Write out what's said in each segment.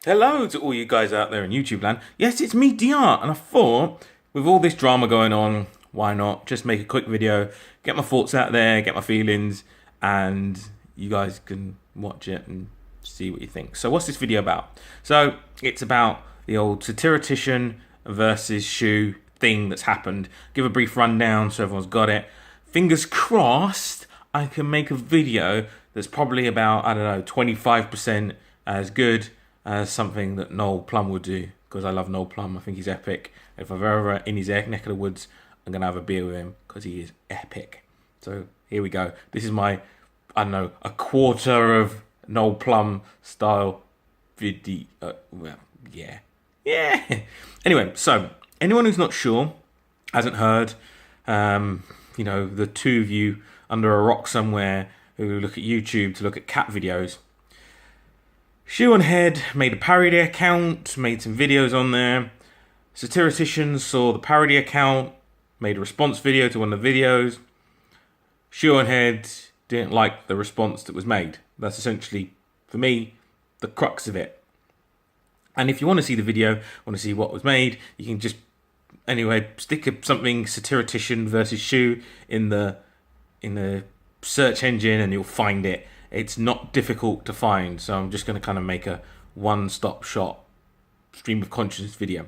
Hello to all you guys out there in YouTube land. Yes, it's me, DR, and I thought, with all this drama going on, why not just make a quick video, get my thoughts out there, get my feelings, and you guys can watch it and see what you think. So what's this video about? So it's about the old Satiratician versus Shoe thing that's happened. Give a brief rundown so everyone's got it. Fingers crossed I can make a video that's probably about, I don't know, 25% as good as something that Noel Plum would do, because I love Noel Plum. I think he's epic. If I'm ever in his neck of the woods, I'm going to have a beer with him because he is epic. So here we go. This is my, I don't know, a quarter of Noel Plum style video. Well, yeah. Anyway, so anyone who's not sure, hasn't heard, you know, the two of you under a rock somewhere who look at YouTube to look at cat videos, Shoe and Head made a parody account, made some videos on there. Satiratician saw the parody account, made a response video to one of the videos. Shoe and Head didn't like the response that was made. That's essentially, for me, the crux of it. And if you want to see the video, want to see what was made, you can just, anyway, stick something Satiratician versus Shoe in the search engine and you'll find it. It's not difficult to find, so I'm just going to kind of make a one-stop shop stream of consciousness video.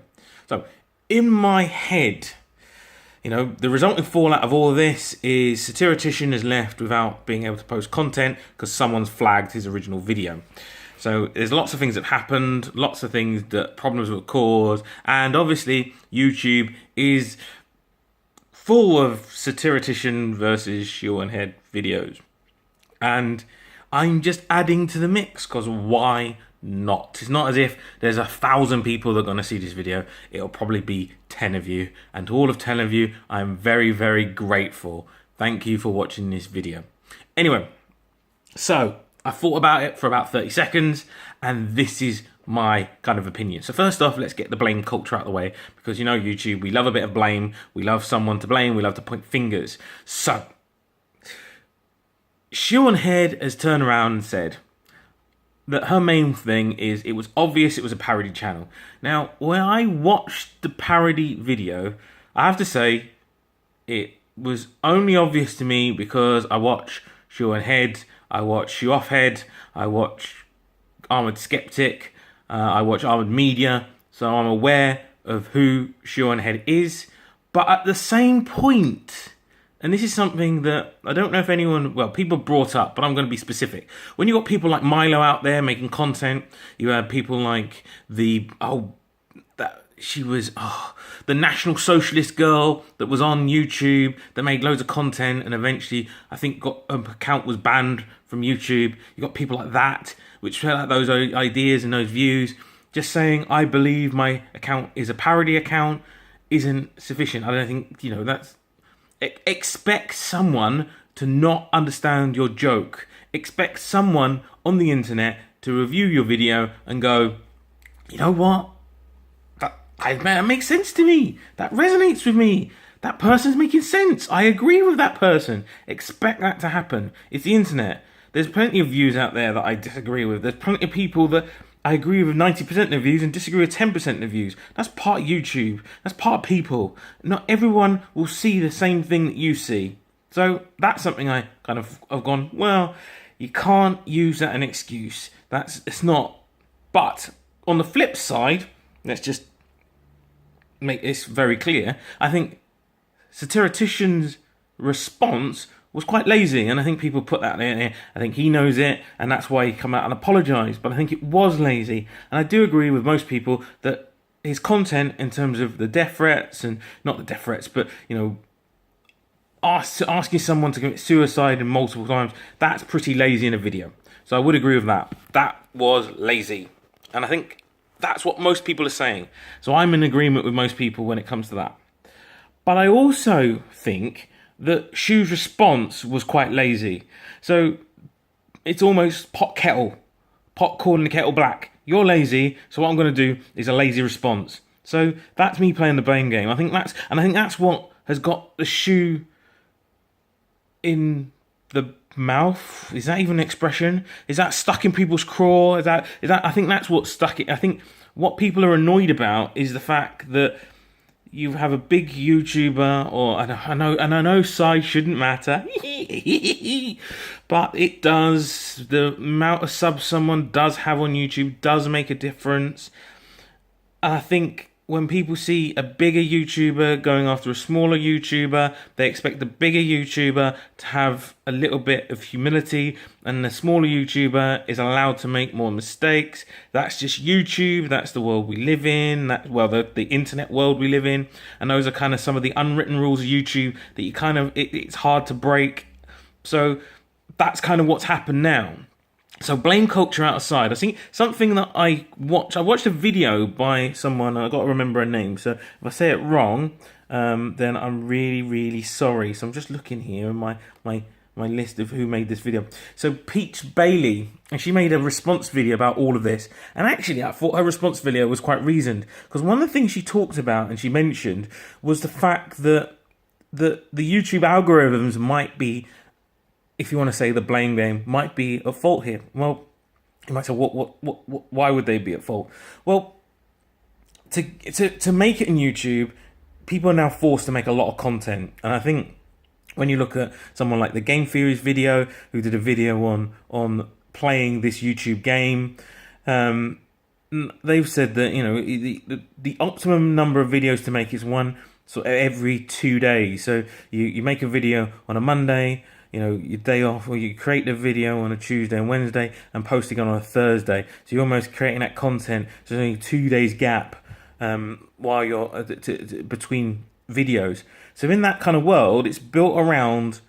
So, in my head, you know, the resulting fallout of all of this is Satiratician is left without being able to post content because someone's flagged his original video. So there's lots of things that happened, lots of things that problems were caused, and obviously YouTube is full of Satiratician versus Shoe and Head videos. And I'm just adding to the mix because why not? It's not as if there's 1,000 people that are going to see this video. It'll probably be 10 of you. And to all of 10 of you, I'm very, very grateful. Thank you for watching this video. Anyway, so I thought about it for about 30 seconds and this is my kind of opinion. So first off, let's get the blame culture out of the way because, you know, YouTube, we love a bit of blame. We love someone to blame. We love to point fingers. So Shoe and Head has turned around and said that her main thing is it was obvious it was a parody channel. Now, when I watched the parody video, I have to say it was only obvious to me because I watch Shoe and Head, I watch Shoe Off Head, I watch Armored Skeptic, I watch Armored Media, so I'm aware of who Shoe and Head is. But at the same point, and this is something that I don't know if anyone, well, people brought up, but I'm going to be specific. When you got people like Milo out there making content, you had people like the National Socialist girl that was on YouTube that made loads of content and eventually I think got her account was banned from YouTube. You got people like that, which had those ideas and those views. Just saying, I believe my account is a parody account isn't sufficient. I don't think, you know, that's... Expect someone to not understand your joke. Expect someone on the internet to review your video and go, you know what? That makes sense to me. That resonates with me. That person's making sense. I agree with that person. Expect that to happen. It's the internet. There's plenty of views out there that I disagree with. There's plenty of people that I agree with 90% of the views and disagree with 10% of the views. That's part of YouTube. That's part of people. Not everyone will see the same thing that you see. So that's something I kind of have gone, well, you can't use that as an excuse. It's not. But on the flip side, let's just make this very clear. I think Satiratician's response was quite lazy, and I think people put that in there. I think he knows it, and that's why he come out and apologised. But I think it was lazy, and I do agree with most people that his content, in terms of the death threats and not the death threats, but you know, asking someone to commit suicide multiple times, that's pretty lazy in a video. So I would agree with that. That was lazy, and I think that's what most people are saying. So I'm in agreement with most people when it comes to that. But I also think that Shoe's response was quite lazy. So it's almost pot calling the kettle black. You're lazy, so what I'm going to do is a lazy response. So that's me playing the blame game. I think that's what has got the Shoe in the mouth. Is that even an expression? Is that stuck in people's craw? Is that? I think that's what's stuck. I think what people are annoyed about is the fact that you have a big YouTuber, or I know size shouldn't matter, but it does. The amount of subs someone does have on YouTube does make a difference. I think when people see a bigger YouTuber going after a smaller YouTuber, they expect the bigger YouTuber to have a little bit of humility, and the smaller YouTuber is allowed to make more mistakes. That's just YouTube. That's the world we live in. The internet world we live in. And those are kind of some of the unwritten rules of YouTube that you it's hard to break. So that's kind of what's happened now. So blame culture outside. I think something that I watched a video by someone, I got to remember her name, so if I say it wrong, then I'm really, really sorry. So I'm just looking here in my list of who made this video. So Peach Bailey, and she made a response video about all of this. And actually, I thought her response video was quite reasoned, because one of the things she talked about and she mentioned was the fact that the YouTube algorithms might be, if you want to say the blame game, might be at fault here. Well, you might say, why would they be at fault? Well, to make it in YouTube, people are now forced to make a lot of content. And I think when you look at someone like the Game Theory's video, who did a video on playing this YouTube game, they've said that, the optimum number of videos to make is one every 2 days. So you make a video on a Monday, your day off, or you create the video on a Tuesday and Wednesday and posting on a Thursday. So you're almost creating that content. So there's only 2 days gap while you're between videos. So in that kind of world, it's built around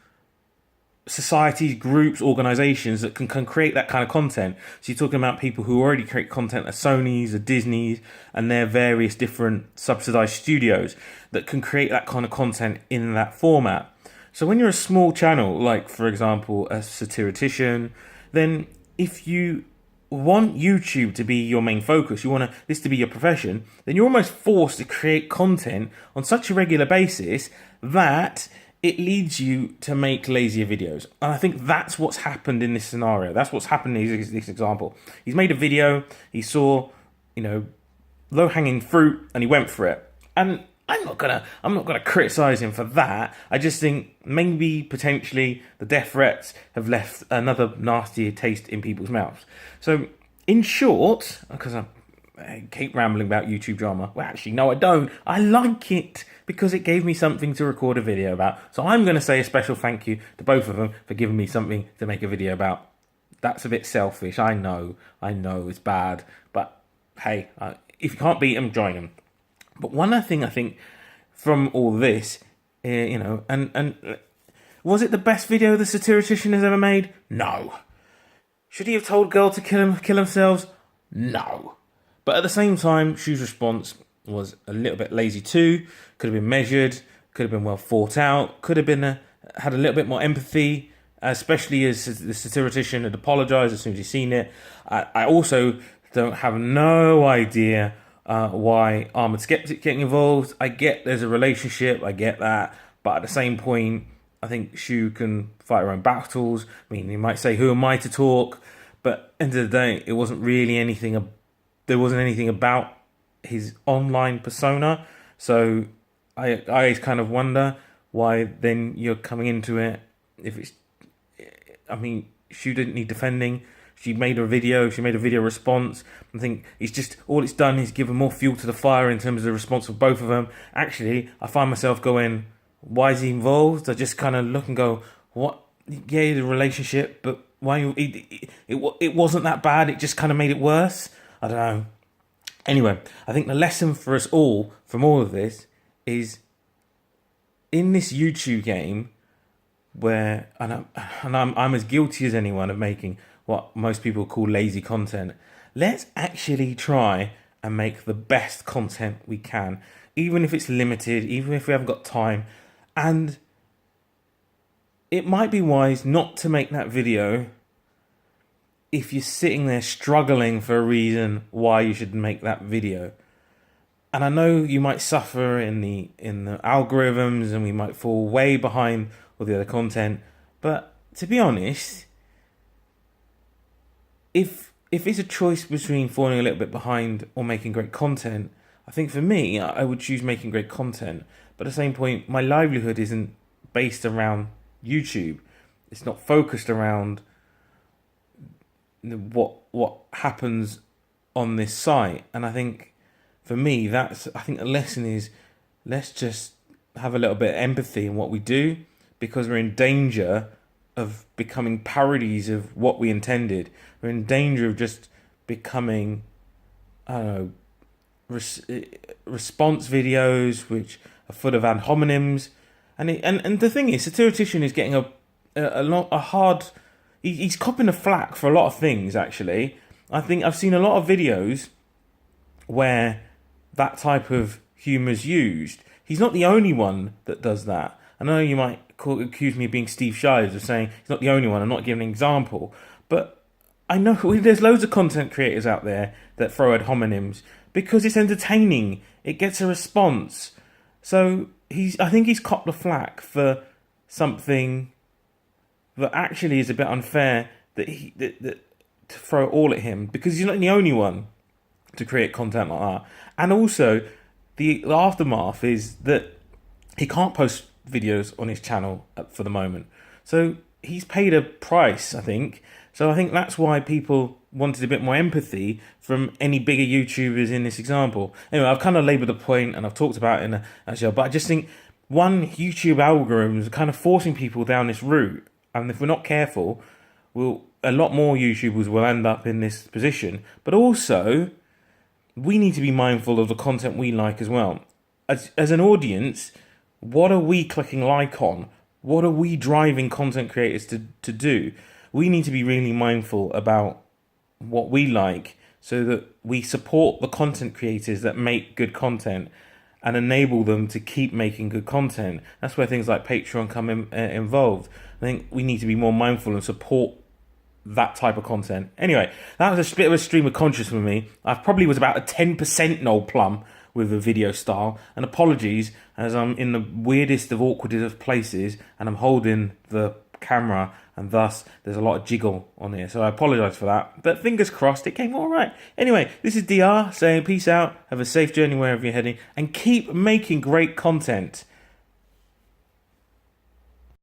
societies, groups, organizations that can create that kind of content. So you're talking about people who already create content at Sony's, at Disney's, and their various different subsidized studios that can create that kind of content in that format. So when you're a small channel, like, for example, a Satiratician, then if you want YouTube to be your main focus, you want this to be your profession, then you're almost forced to create content on such a regular basis that it leads you to make lazier videos. And I think that's what's happened in this scenario. That's what's happened in this example. He's made a video, he saw, low-hanging fruit, and he went for it. And I'm not gonna criticize him for that. I just think maybe potentially the death threats have left another nastier taste in people's mouths. So in short, because I keep rambling about YouTube drama. Well, actually, no, I don't. I like it because it gave me something to record a video about. So I'm going to say a special thank you to both of them for giving me something to make a video about. That's a bit selfish. I know it's bad, but hey, if you can't beat them, join them. But one other thing I think from all this, and was it the best video the Satiratician has ever made? No. Should he have told girl to kill themselves? No. But at the same time, Shoe's response was a little bit lazy too. Could have been measured. Could have been well thought out. Could have been had a little bit more empathy, especially as the Satiratician had apologised as soon as he's seen it. I also have no idea why Armoured Skeptic getting involved. I get there's a relationship, I get that, but at the same point, I think Shoe can fight her own battles. I mean, he might say, "Who am I to talk?" But end of the day, it wasn't really anything. There wasn't anything about his online persona. So I kind of wonder why then you're coming into it. Shoe didn't need defending. She made a video response. I think all it's done is given more fuel to the fire in terms of the response of both of them. Actually, I find myself going, why is he involved? I just kind of look and go, what? Yeah, the relationship, but why? It wasn't that bad. It just kind of made it worse. I don't know. Anyway, I think the lesson for us all from all of this is in this YouTube game where, and I'm as guilty as anyone of making what most people call lazy content. Let's actually try and make the best content we can, even if it's limited, even if we haven't got time. And it might be wise not to make that video if you're sitting there struggling for a reason why you should make that video. And I know you might suffer in the algorithms and we might fall way behind all the other content, but to be honest, if it's a choice between falling a little bit behind or making great content, I think for me, I would choose making great content. But at the same point, my livelihood isn't based around YouTube. It's not focused around what happens on this site. And I think for me, I think the lesson is, let's just have a little bit of empathy in what we do, because we're in danger of becoming parodies of what we intended. We're in danger of just becoming, I don't know, response videos which are full of ad hominems. And the thing is, Satiratician is getting a hard. He's copping a flack for a lot of things. Actually, I think I've seen a lot of videos where that type of humour is used. He's not the only one that does that. I know you might accuse me of being Steve Shives, of saying he's not the only one. I'm not giving an example, but I know there's loads of content creators out there that throw ad hominems because it's entertaining. It gets a response. So I think he's copped the flack for something that actually is a bit unfair that to throw it all at him, because he's not the only one to create content like that. And also, the aftermath is that he can't post videos on his channel for the moment. So he's paid a price, I think. So I think that's why people wanted a bit more empathy from any bigger YouTubers in this example. Anyway, I've kind of laboured the point and I've talked about it in a show, but I just think YouTube algorithms are kind of forcing people down this route. And if we're not careful, a lot more YouTubers will end up in this position. But also, we need to be mindful of the content we like as well. As an audience, what are we clicking like on? What are we driving content creators to do? We need to be really mindful about what we like so that we support the content creators that make good content and enable them to keep making good content. That's where things like Patreon come involved. I think we need to be more mindful and support that type of content. Anyway, that was a bit of a stream of consciousness for me. I probably was about a 10% Noel Plum with the video style. And apologies, as I'm in the weirdest of awkwardest of places and I'm holding the camera and thus there's a lot of jiggle on here. So I apologise for that. But fingers crossed, it came all right. Anyway, this is DR saying peace out, have a safe journey wherever you're heading, and keep making great content.